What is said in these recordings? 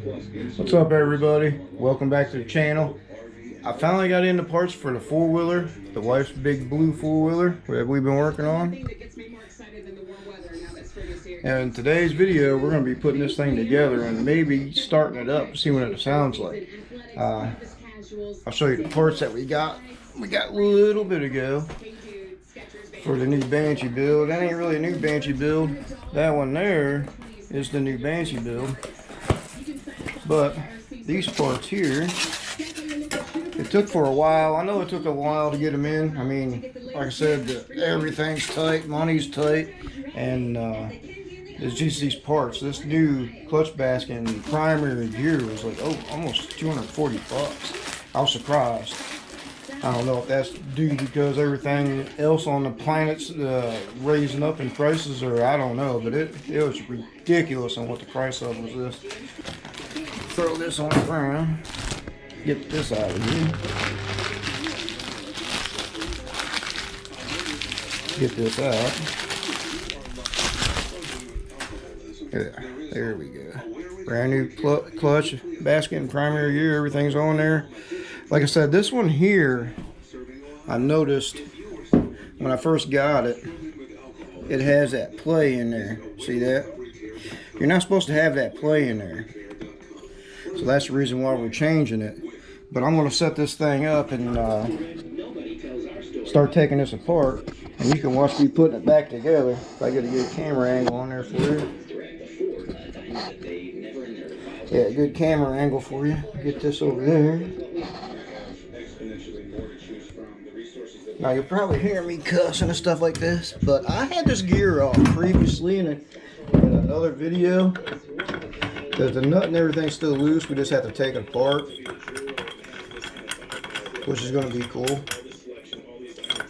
What's up, everybody? Welcome back to the channel. I finally got into parts for the four-wheeler, the wife's big blue four-wheeler that we've been working on. And in today's video, we're going to be putting this thing together and maybe starting it up to see what it sounds like. I'll show you the parts that we got a little bit ago for the new Banshee build. That ain't really a new Banshee build. That one there is the new Banshee build. But these parts here, it took for a while. I know it took a while to get them in. I mean, like I said, everything's tight, money's tight, and it's just these parts. This new clutch basket and primary gear was like, almost 240 bucks. I was surprised. I don't know if that's due because everything else on the planet's raising up in prices, or I don't know, but it was ridiculous on what the price of was this. Throw this on the ground. Get this out of here. Get this out. There we go. Brand new clutch, basket, and primary gear. Everything's on there. Like I said, this one here, I noticed when I first got it, it has that play in there. See that? You're not supposed to have that play in there. So that's the reason why we're changing it. But I'm going to set this thing up and start taking this apart. And you can watch me putting it back together. If I get a good camera angle on there for you. Yeah, good camera angle for you. Get this over there. Now you'll probably hear me cussing and stuff like this. But I had this gear off previously in another video. Because the nut and everything's still loose, we just have to take it apart, which is going to be cool.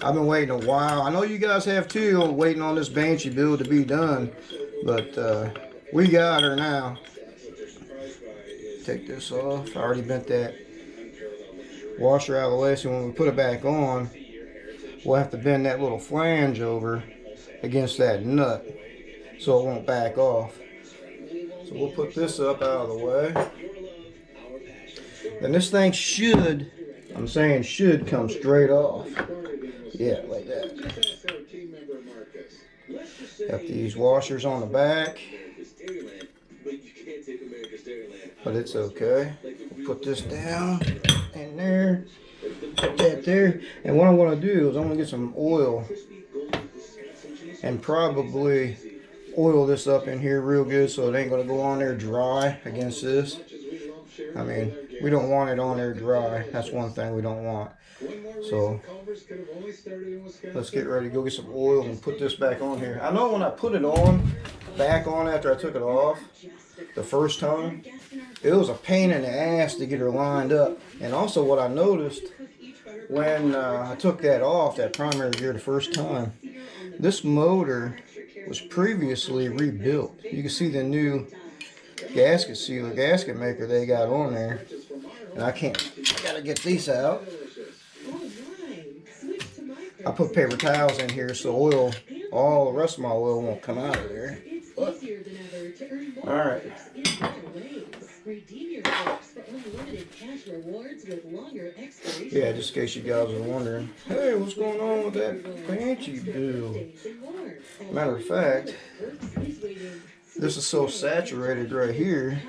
I've been waiting a while. I know you guys have too, waiting on this Banshee build to be done, but we got her now. Take this off. I already bent that washer out of the way, so when we put it back on, we'll have to bend that little flange over against that nut so it won't back off. So we'll put this up out of the way. And this thing should, I'm saying should, come straight off. Yeah, like that. Got these washers on the back. But it's okay. We'll put this down in there. Put that there. And what I want to do is I'm going to get some oil and probably oil this up in here real good so it ain't going to go on there dry against this. I mean, we don't want it on there dry. That's one thing we don't want. So let's get ready to go get some oil and put this back on here. I know when I put it back on after I took it off the first time, it was a pain in the ass to get her lined up. And also what I noticed when I took that off, that primary gear the first time, this motor was previously rebuilt. You can see the new gasket sealer, gasket maker they got on there. And I gotta get these out. I put paper towels in here so all the rest of my oil won't come out of there. Alright. Yeah, just in case you guys are wondering, hey, what's going on with that Banshee build? Matter of fact, this is so saturated right here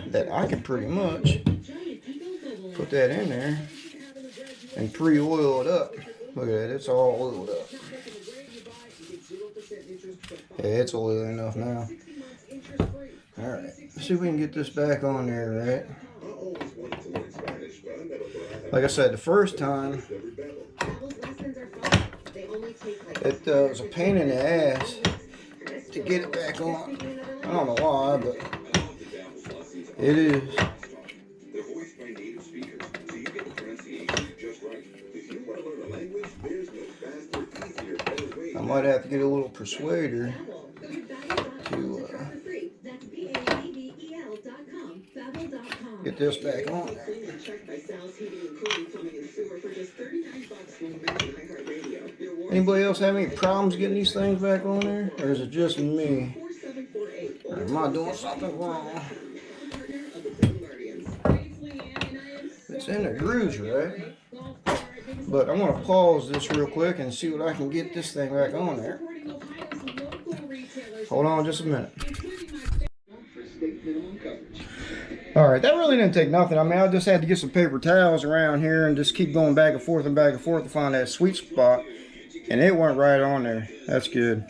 that I can pretty much put that in there and pre-oil it up. Look at that, it's all oiled up. Yeah, it's oily enough now. Alright, let's see if we can get this back on there, right? Like I said, the first time, it was a pain in the ass to get it back on. I don't know why, but it is. I might have to get a little persuader to get this back on. Anybody else have any problems getting these things back on there? Or is it just me? Or am I doing something wrong? It's in the grooves, right? But I want to pause this real quick and see what I can get this thing back on there. Hold on just a minute. Alright, that really didn't take nothing. I mean, I just had to get some paper towels around here and just keep going back and forth to find that sweet spot. And it went right on there. That's good.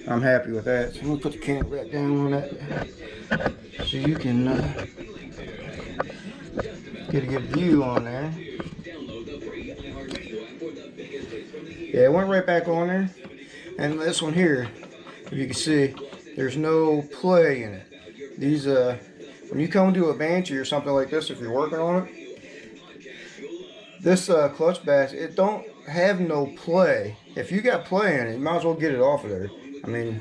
I'm happy with that. So I'm going to put the camera back down on that so you can get a good view on there. Yeah, it went right back on there. And this one here, if you can see, there's no play in it. These, when you come to a Banshee or something like this, if you're working on it, this clutch bass, it don't have no play. If you got play in it, you might as well get it off of there. I mean,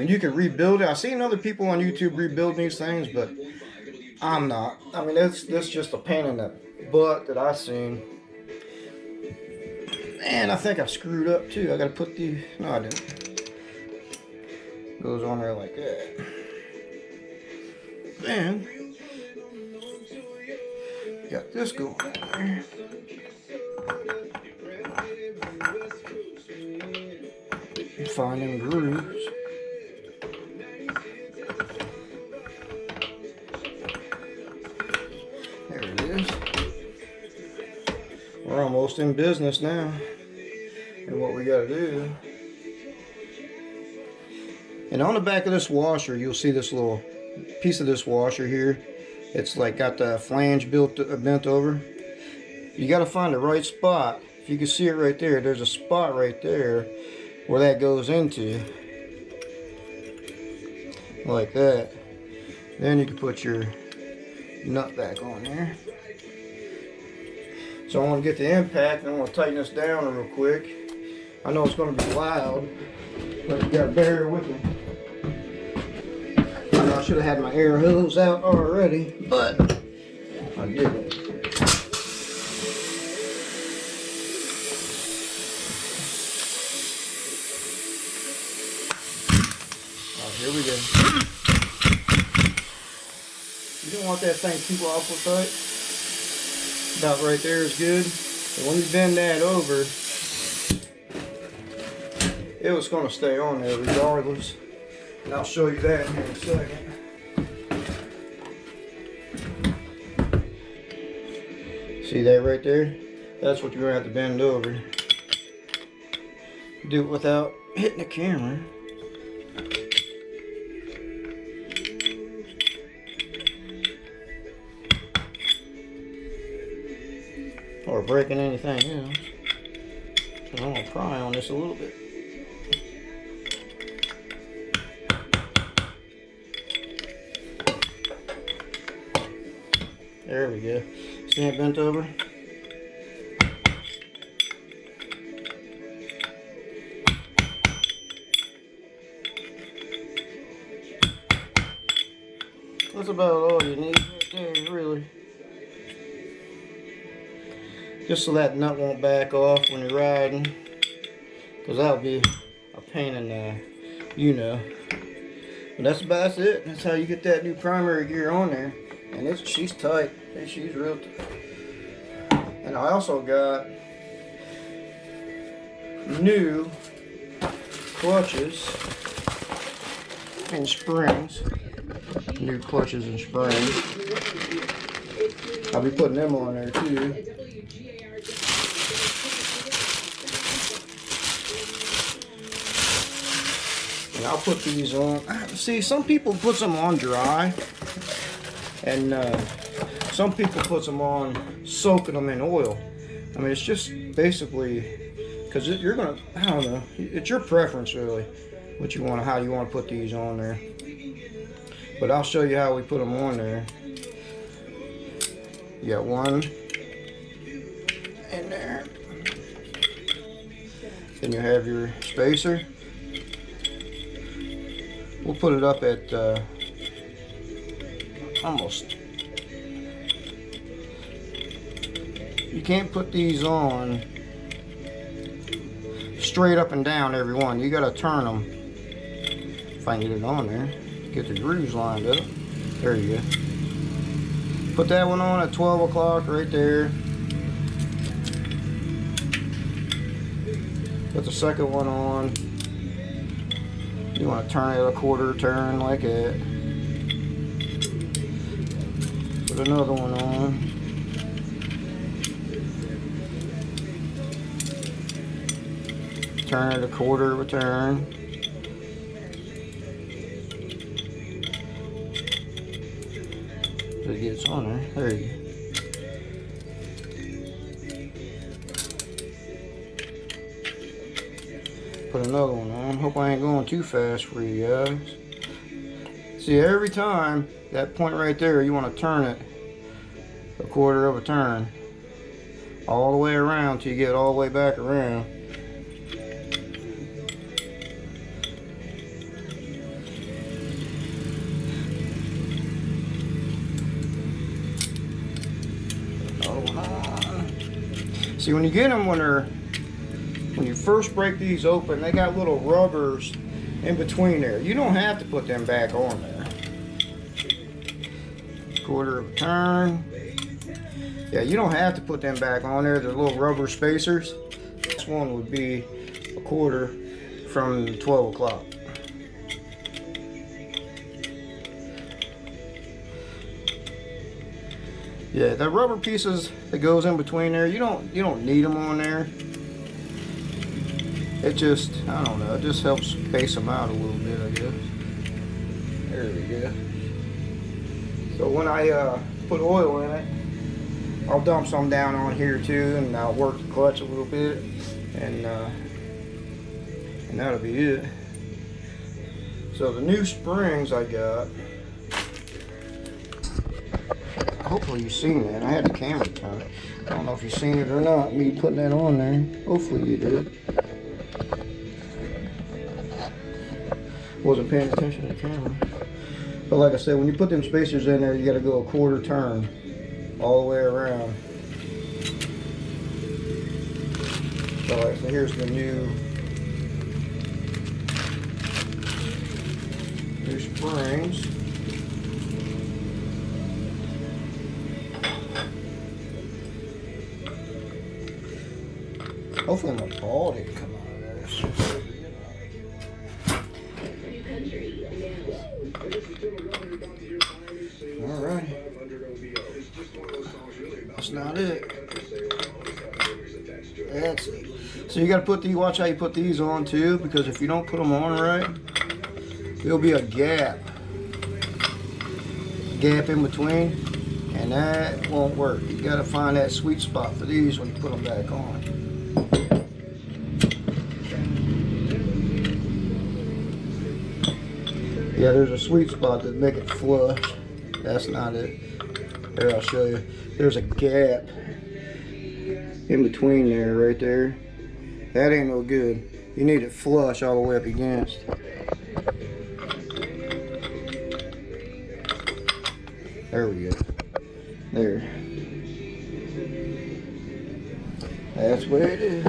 you can rebuild it. I've seen other people on YouTube rebuild these things, but I'm not. I mean, that's just a pain in the butt that I've seen. And I think I screwed up too. I gotta put the, no I didn't. Goes on there like that. Then, got this going on there. Find them grooves. There it is. We're almost in business now. And what we got to do. And on the back of this washer, you'll see this little piece of this washer here. It's like got the flange bent over. You got to find the right spot. If you can see it right there, there's a spot right there where that goes into, like that. Then you can put your nut back on there. So I'm going to get the impact and I'm going to tighten this down real quick. I know it's going to be loud, but you got to bear with me. I should have had my air hose out already, but I didn't. Here we go. You don't want that thing too awful tight. About right there is good. And when you bend that over, it was going to stay on there regardless. And I'll show you that here in a second. See that right there? That's what you're going to have to bend over. Do it without hitting the camera. Or breaking anything else. So I'm going to pry on this a little bit. There we go. See it bent over? That's about all you need right there, really. Just so that nut won't back off when you're riding, because that'll be a pain in the, you know. But that's about it. That's how you get that new primary gear on there. And she's tight. She's real tight. And I also got new clutches and springs. New clutches and springs. I'll be putting them on there too. And I'll put these on. See, some people put them on dry. And some people put them on soaking them in oil. I mean, it's just basically, because you're going to, I don't know, it's your preference really, what you want, how you want to put these on there. But I'll show you how we put them on there. You got one in there. Then you have your spacer. We'll put it up at almost. You can't put these on straight up and down every one. You gotta turn them. If I can get it on there, get the grooves lined up. There you go. Put that one on at 12 o'clock right there. Put the second one on. You want to turn it a quarter turn like that. Put another one on. Turn it a quarter of a turn. It gets on there. There you go. Put another one on. Hope I ain't going too fast for you guys. See, every time, that point right there, you want to turn it a quarter of a turn. All the way around till you get all the way back around. See, when you get them, when you first break these open, they got little rubbers in between there. You don't have to put them back on there. Quarter of a turn. Yeah, you don't have to put them back on there. They're little rubber spacers. This one would be a quarter from 12 o'clock. Yeah, the rubber pieces that goes in between there, you don't need them on there. It just, I don't know, it just helps space them out a little bit, I guess. There we go. So when I put oil in it, I'll dump some down on here too, and I'll work the clutch a little bit, and that'll be it. So the new springs I got, hopefully you've seen that. I had the camera turned. I don't know if you've seen it or not, me putting that on there. Hopefully you did. Wasn't paying attention to the camera. But like I said, when you put them spacers in there, you got to go a quarter turn all the way around. So like I said, here's the new springs. Hopefully my ball didn't come out of there. Alright. That's not it. That's it. So you gotta put these, watch how you put these on too, because if you don't put them on right, there'll be a gap in between, and that won't work. You gotta find that sweet spot for these when you put them back on. Yeah, there's a sweet spot that make it flush. That's not it. Here, I'll show you. There's a gap in between there, right there. That ain't no good. You need it flush all the way up against. There we go. There. That's where it is.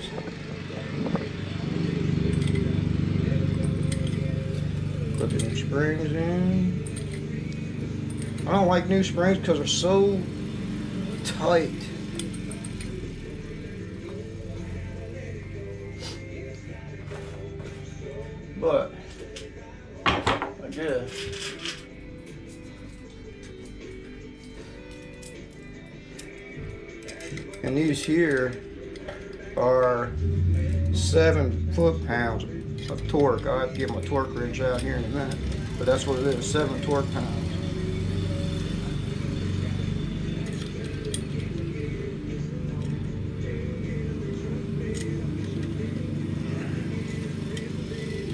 Put the new springs in. I don't like new springs because they're so tight. But I guess and these here are 7 foot-pounds of torque. I'll have to get my torque wrench out here in a minute, but that's what it is, 7 torque pounds.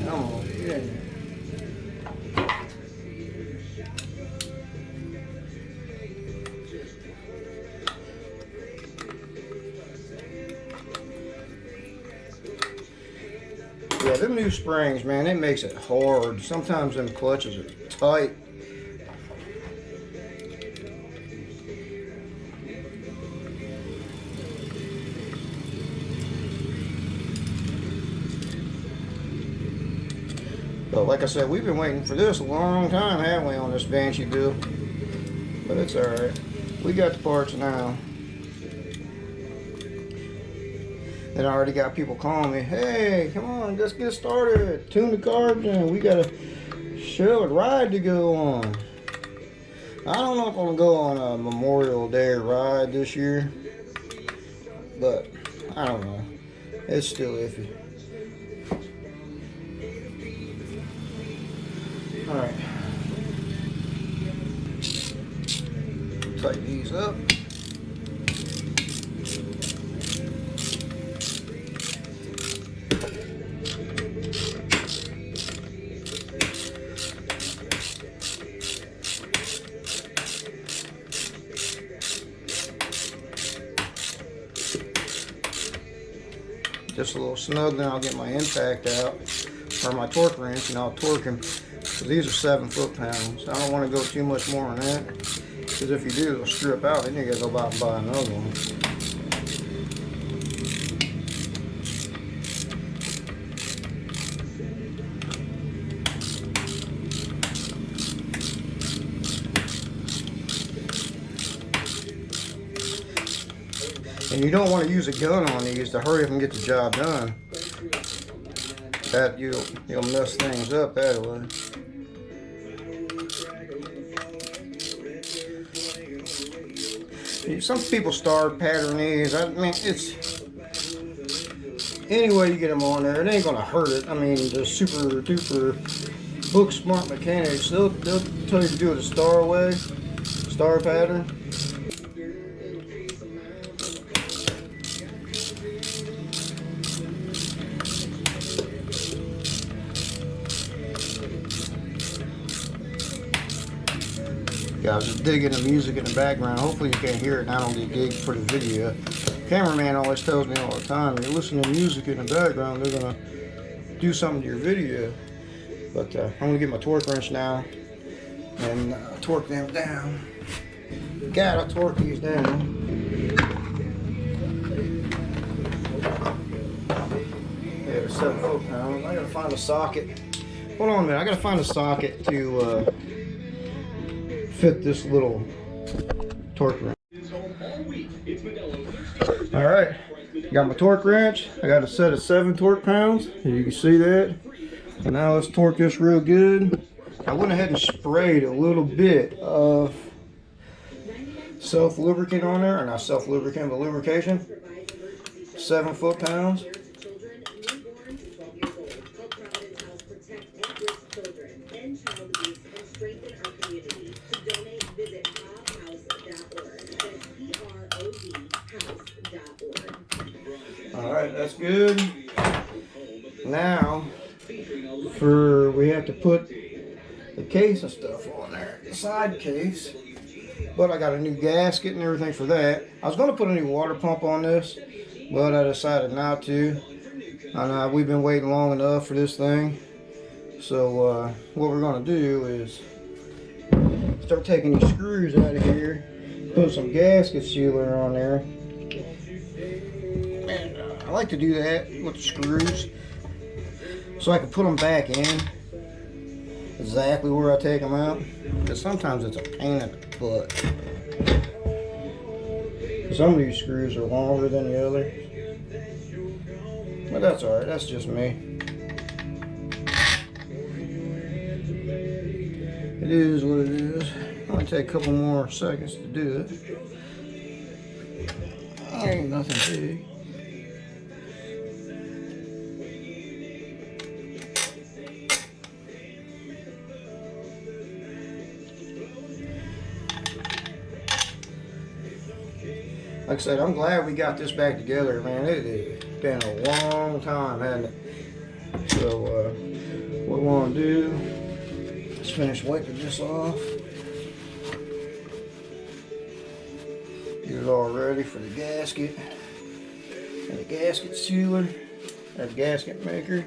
Come on, get in there. Yeah, them new springs, man, it makes it hard. Sometimes them clutches are tight. But like I said, we've been waiting for this a long time, haven't we, on this Banshee deal? But it's alright. we got the parts now. And I already got people calling me, hey, come on, let's get started. Tune the carbs in. We got a ride to go on. I don't know if I'm going to go on a Memorial Day ride this year, but I don't know. It's still iffy. Alright. Tighten these up. Just a little snug, then I'll get my impact out, or my torque wrench, and I'll torque them. So these are 7 foot-pounds. I don't want to go too much more on that, because if you do, it'll strip out, then you gotta go out and buy another one. And you don't want to use a gun on these to hurry up and get the job done. That you'll mess things up that way. Some people start pattern these. I mean, it's any way you get them on there, it ain't gonna hurt it. I mean, the super duper book smart mechanics, they'll tell you to do it the star way, star pattern. Yeah, I was just digging the music in the background. Hopefully you can't hear it and I don't get gigged for the video. Cameraman always tells me all the time, if you listen to music in the background, they're gonna do something to your video. But I'm gonna get my torque wrench now and torque them down. Gotta torque these down. Yeah, they're 7 foot-pounds. I gotta find a socket. Hold on a minute, I gotta find a socket to fit this little torque wrench. Alright, got my torque wrench. I got a set of 7 torque pounds. You can see that. And now let's torque this real good. I went ahead and sprayed a little bit of self-lubricant on there, or not self-lubricant, but lubrication. 7 foot-pounds. Alright, that's good. Now, we have to put the case and stuff on there, the side case. But I got a new gasket and everything for that. I was going to put a new water pump on this, but I decided not to. And we've been waiting long enough for this thing. So what we're going to do is start taking these screws out of here, put some gasket sealer on there. And I like to do that with the screws so I can put them back in exactly where I take them out, because sometimes it's a pain in the butt. Some of these screws are longer than the other, but that's alright, that's just me. It is what it is. It might take a couple more seconds to do it. Ain't nothing big. Like I said, I'm glad we got this back together, man. It has been a long time, hasn't it? So, what we want to do is finish wiping this off. Get it all ready for the gasket and the gasket sealer and the gasket maker.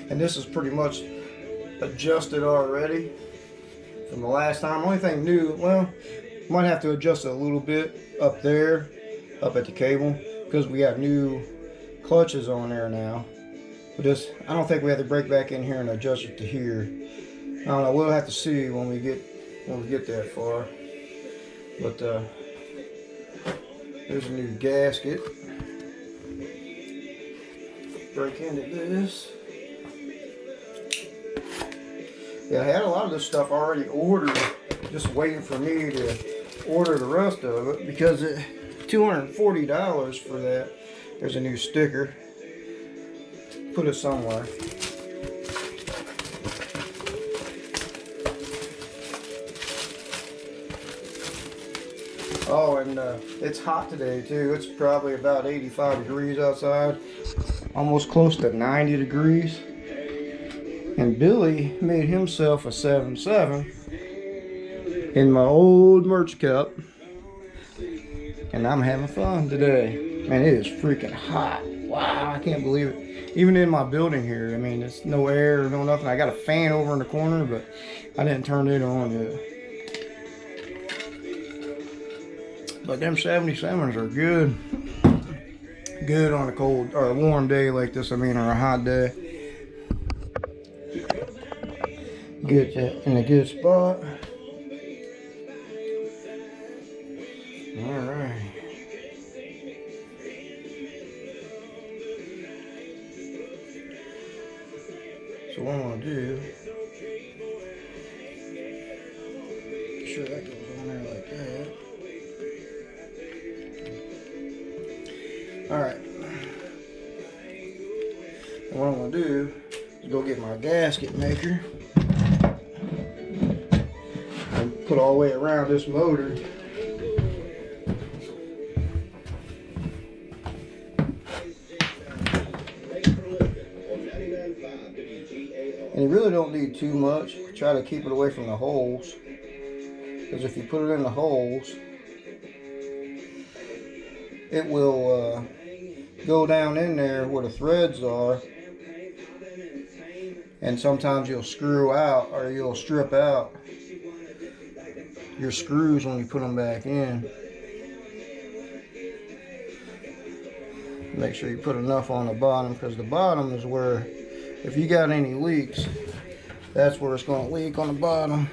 And this is pretty much adjusted already from the last time. Only thing new, well, might have to adjust it a little bit up there, up at the cable, because we got new clutches on there now. But this, I don't think we have to break back in here and adjust it to here. I don't know. We'll have to see when we get that far. But there's a new gasket. Break into this. Yeah, I had a lot of this stuff already ordered, just waiting for me to order the rest of it, because it $240 for that. There's a new sticker. Put it somewhere. Oh, and it's hot today too. It's probably about 85 degrees outside, almost close to 90 degrees. And Billy made himself a 7-7 in my old merch cup, and I'm having fun today. Man, it is freaking hot. Wow, I can't believe it. Even in my building here, I mean, it's no air, no nothing. I got a fan over in the corner, but I didn't turn it on yet. But them 77s are good. Good on a cold or a warm day like this, I mean, or a hot day. Get that in a good spot. Alright. So what I'm going to do, make sure that goes on there like that. Alright. And what I'm going to do is go get my gasket maker and put all the way around this motor. And you really don't need too much. Try to keep it away from the holes, because if you put it in the holes, it will go down in there where the threads are, and sometimes you'll screw out, or you'll strip out your screws when you put them back in. Make sure you put enough on the bottom, because the bottom is where, if you got any leaks, that's where it's going to leak, on the bottom.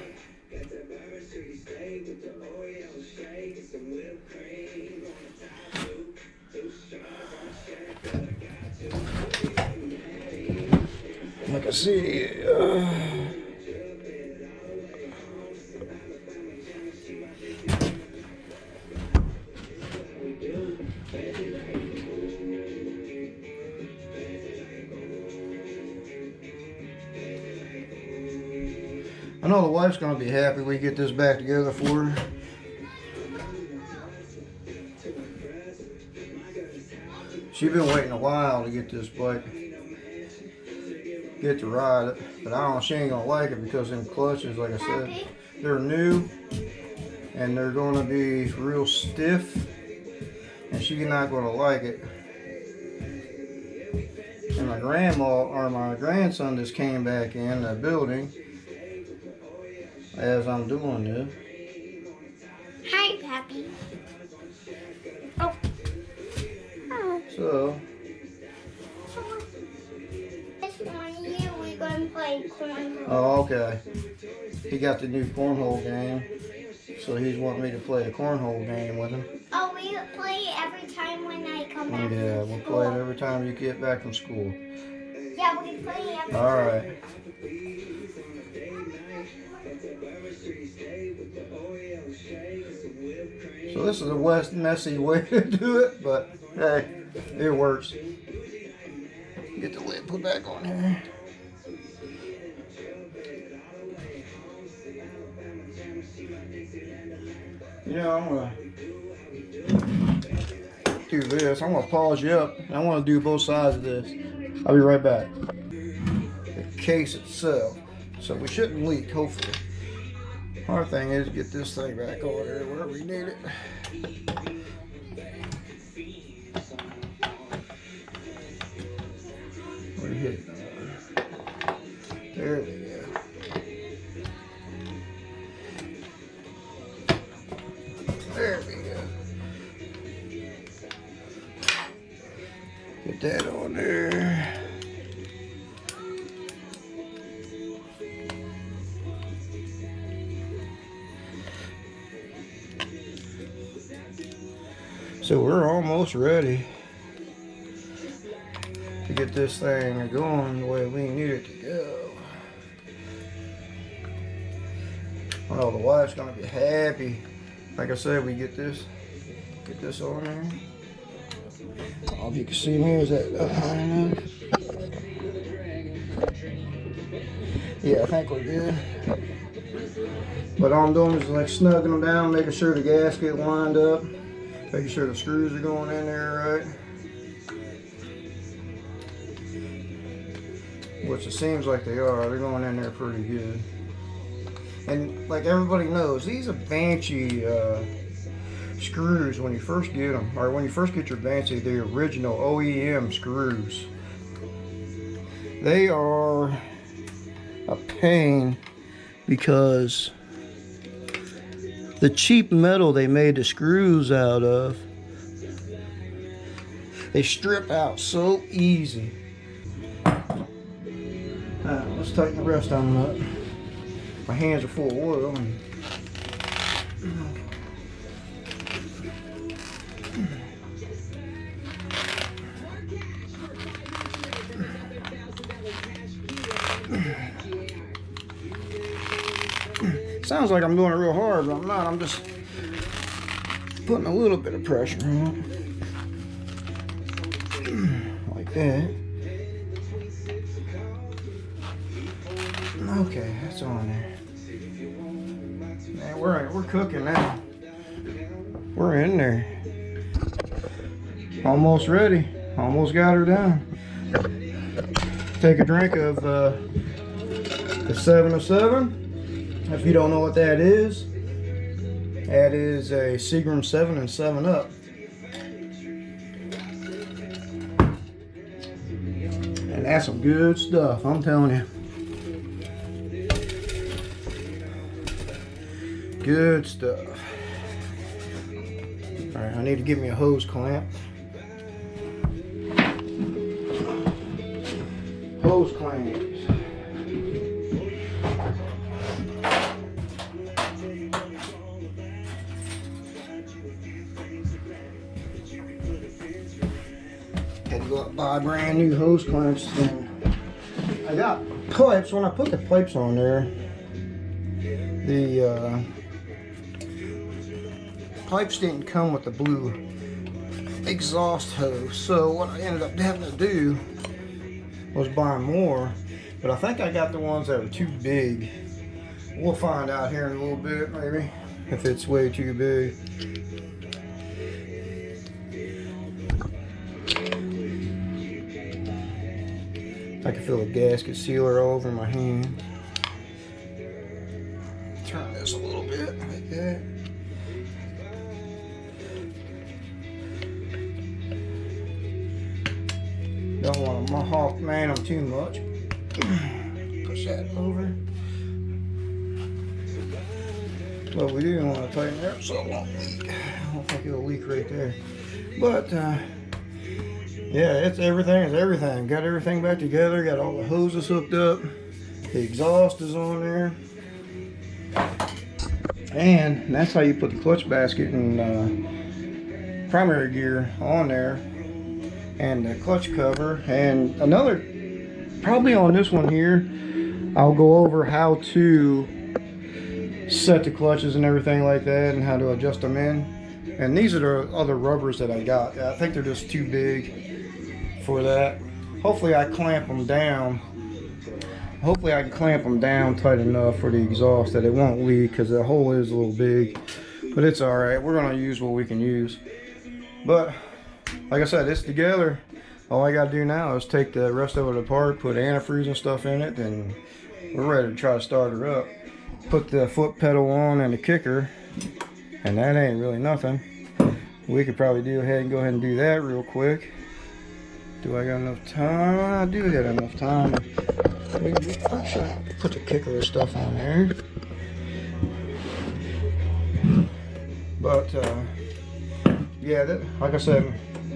Like I see, I know the wife's going to be happy we get this back together for her. She's been waiting a while to get this bike, get to ride it, but I don't know, she ain't going to like it, because them clutches, like I said, they're new and they're going to be real stiff, and she's not going to like it. And my grandma, or my grandson, just came back in the building as I'm doing this. Hi, Pappy. Oh. Oh. So, This one year we're going to play cornhole. oh, okay. He got the new cornhole game, so he's wanting me to play a cornhole game with him. Oh, we play every time when I come back Yeah, from we'll school. play it every time you get back from school. Yeah, we play every All right. So this is a messy way to do it, but hey, it works. Get the lid put back on here. You know, I'm gonna do this. I'm gonna pause you up. I want to do both sides of this. I'll be right back. The case itself, so we shouldn't leak, hopefully. Our thing is to get this thing back on there wherever we need it. We're hitting. There we go. There we go. Get that on there. almost ready to get this thing going the way we need it to go. I know the wife's gonna be happy. Like I said, we get this on there. I don't know if you can see me. Is that up high enough? Yeah, I think we're good. But all I'm doing is like snugging them down, making sure the gasket lined up, making sure the screws are going in there right. Which it seems like they are. They're going in there pretty good. And like everybody knows, these are Banshee screws when you first get them, or when you first get your Banshee, the original OEM screws. They are a pain because the cheap metal they made the screws out of, they strip out so easy. Let's tighten the rest of them up. My hands are full of oil. Sounds like I'm doing it real hard, but I'm not. I'm just putting a little bit of pressure on it. Like that. Okay, that's on there. Man, we're cooking now. We're in there. Almost ready. Almost got her done. Take a drink of the 707. If you don't know what that is a Seagram 7 and 7 Up. And that's some good stuff, I'm telling you. Good stuff. Alright, I need to get me a hose clamp. Hose clamps. Had to go out and buy brand new hose clamps. I got pipes. When I put the pipes on there, the pipes didn't come with the blue exhaust hose, so what I ended up having to do was buy more, but I think I got the ones that are too big. We'll find out here in a little bit, maybe, if it's way too big. I can feel the gasket sealer all over my hand. Turn this a little bit like that. Don't want to hawk man them too much. Push that over. But we do want to tighten it up so it won't leak. I don't think it'll leak right there. But yeah, it's everything is everything. Got everything back together. Got all the hoses hooked up. The exhaust is on there. And that's how you put the clutch basket and primary gear on there. And the clutch cover. And another, probably on this one here, I'll go over how to set the clutches and everything like that, and how to adjust them in. And these are the other rubbers that I got. I think they're just too big for that. Hopefully I clamp them down. Hopefully I can clamp them down tight enough for the exhaust that it won't leak, because the hole is a little big. But it's alright. We're going to use what we can use. But like I said, it's together. All I got to do now is take the rest of it apart, put antifreeze and stuff in it, and we're ready to try to start her up. Put the foot pedal on and the kicker, and that ain't really nothing. We could probably go ahead and do that real quick. Do I got enough time? I do got enough time. I should put the kicker and stuff on there. But yeah, like I said,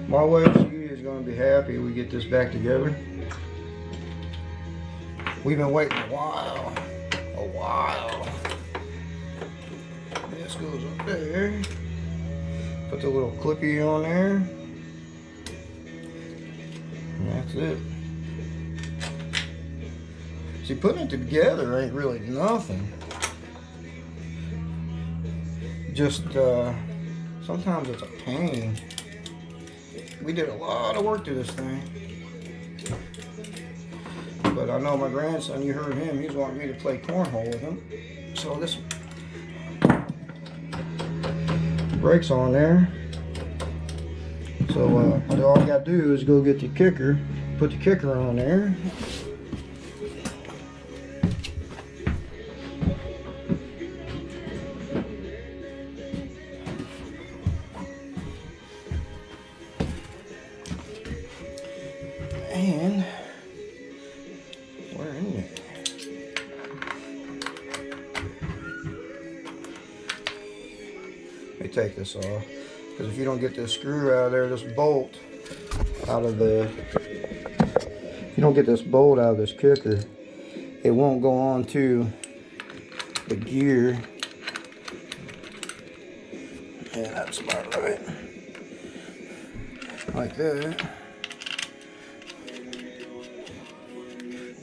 my wife is going to be happy we get this back together. We've been waiting a while. This goes up there. Put the little clippy on there. And that's it. See, putting it together ain't really nothing. Just, sometimes it's a pain. We did a lot of work to this thing. But I know my grandson, you heard him, he's wanting me to play cornhole with him. So this brakes on there. So all I got to do is go get the kicker, put the kicker on there. And we're in there. Let me take this off, because if you don't get this screw out of there, this bolt out of the, if you don't get this bolt out of this kicker, it won't go on to the gear. Yeah, that's about right. Like that.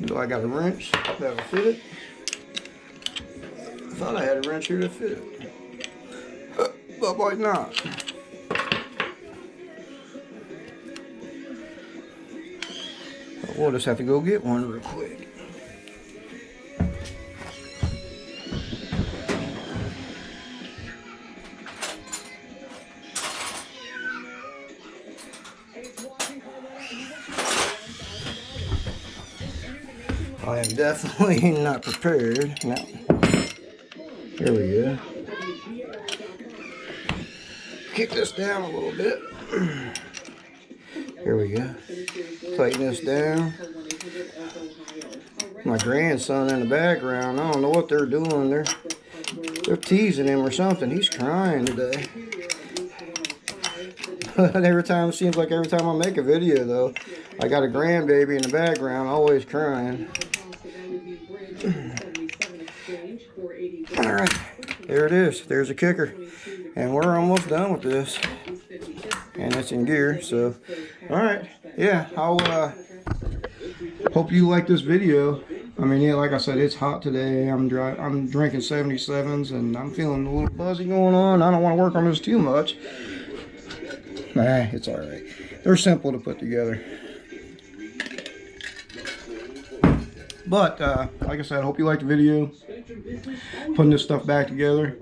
So I got a wrench that'll fit it. I thought I had a wrench here to fit it, but why not? We'll just have to go get one real quick. I am definitely not prepared. Now, here we go. Kick this down a little bit. Here we go. Tighten this down. My grandson in the background, I don't know what they're doing. They're teasing him or something. He's crying today. Every time, it seems like every time I make a video though, I got a grandbaby in the background always crying. Alright, there it is. There's a kicker. And we're almost done with this. And it's in gear, so alright. Yeah, I'll hope you like this video. I mean, yeah, like I said, it's hot today. I'm drinking 77s and I'm feeling a little buzzy going on. I don't want to work on this too much. Nah, it's alright. They're simple to put together. But, like I said, I hope you liked the video. Putting this stuff back together.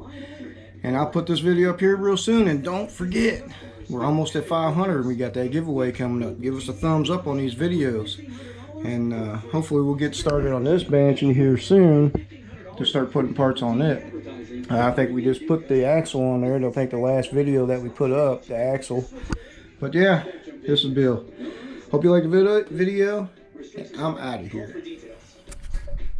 And I'll put this video up here real soon. And don't forget, we're almost at 500. We got that giveaway coming up. Give us a thumbs up on these videos. And hopefully we'll get started on this Banshee here soon to start putting parts on it. I think we just put the axle on there. I think the last video that we put up, the axle. But yeah, this is Bill. Hope you liked the video. I'm out of here.